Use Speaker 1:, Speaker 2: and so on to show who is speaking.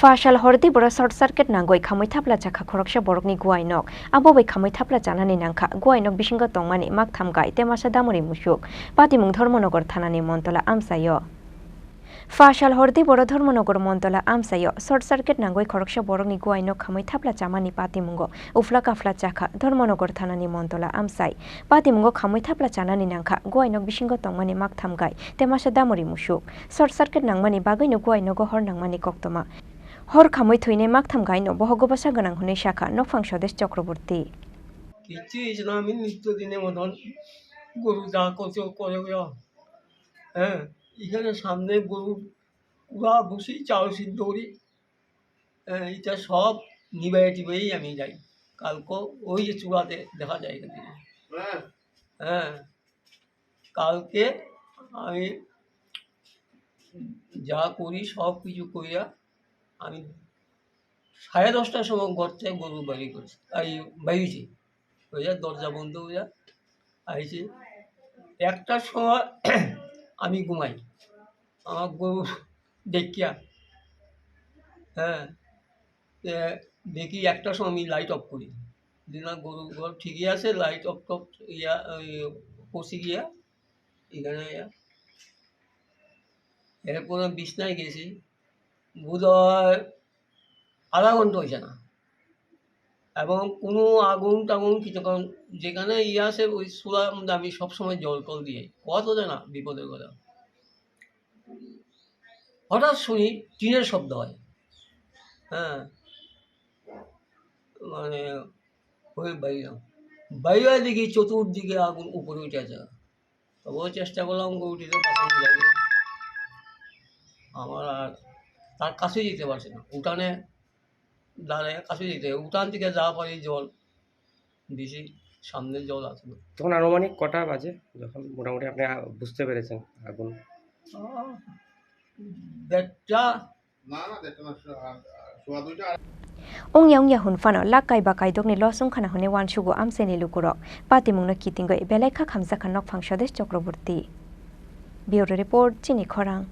Speaker 1: Fashal hordi bora short circuit nangoi khamoi thapla chakha khoroksha borokni guainok abo bai khamoi thapla chanani nangkha guainok bisingo tongmani mak thamgai temasa damori musuk patimung dhormonogor thanani montola amsayo Fashal hordi bora dhormonogor montola amsayo short circuit nangoi khoroksha borokni guainok khamoi thapla chamani patimungo ufla kafla chakha dhormonogor thanani montola amsai patimungo khamoi thapla chanani nangkha guainok bisingo tongmani mak thamgai temasa damori musuk short circuit nangmani bagaino guainogo hor nangmani koktoma হর খামই থইনে মাকথাম gynae বহগবাসা গনাং হুনে শাখা নফাং স্বদেশ চক্রবর্তী
Speaker 2: কিছু না আমি নিত্যদিনের মতন গরু যা করছে করে হ্যাঁ এখানে সামনে গরু পুরা বসি চাউল সিদ্ধ করি এটা সব নিবাই টিবাই আমি যাই কালকে ওই যে চূড়াতে দেখা যায় এখানে হ্যাঁ কালকে আমি যা করি সব কিছু করিয়া আমি 10:30টার সময় ঘর থেকে গরু বাড়ি করেছি বাইরেছি হইয়া দরজা বন্ধ হইয়া আইছি 1টার সময় আমি ঘুমাই আমার গরু দেখিয়া হ্যাঁ দেখি 1টার সময় আমি লাইট অফ করি দিনা গরু ঘর ঠিকই আছে লাইট অফ টফ ইয়া পশি গিয়া এখানে এরপর বিছনায় গেছি বোধহয় আধা ঘন্টা হয়েছে না এবং কোনো আগুন টাগুন কিছু কারণ যেখানে আছে ওই চুলার মধ্যে আমি সবসময় জল টল দিয়ে কত না বিপদের কথা হঠাৎ শুনি টিনের শব্দ হয় হ্যাঁ মানে ওই বাইরে দেখি চতুর্দিকে আগুন উপরে উঠে আছে তবুও চেষ্টা করলাম গরুটিতে বাঁচানো যাবে আমার আর তার কাছে যেতে পারছে না উঠানে দাঁড়ায় কাছে যেতে উঠান থেকে যাওয়া পারি জল বেশি সামনে জল আছে না
Speaker 3: তখন আনুমানিক কটা বাজে যখন মোটামুটি আপনি বুঝতে পেরেছেন আগুন
Speaker 2: দেড়টা
Speaker 1: Ongya ongya hun fano lakai bakai dogni losung khana hone wan shugo amseni lukuro patimungno kitingoi belai kha khamsa khanok phang swadesh chokraborti Bureau report chini khorang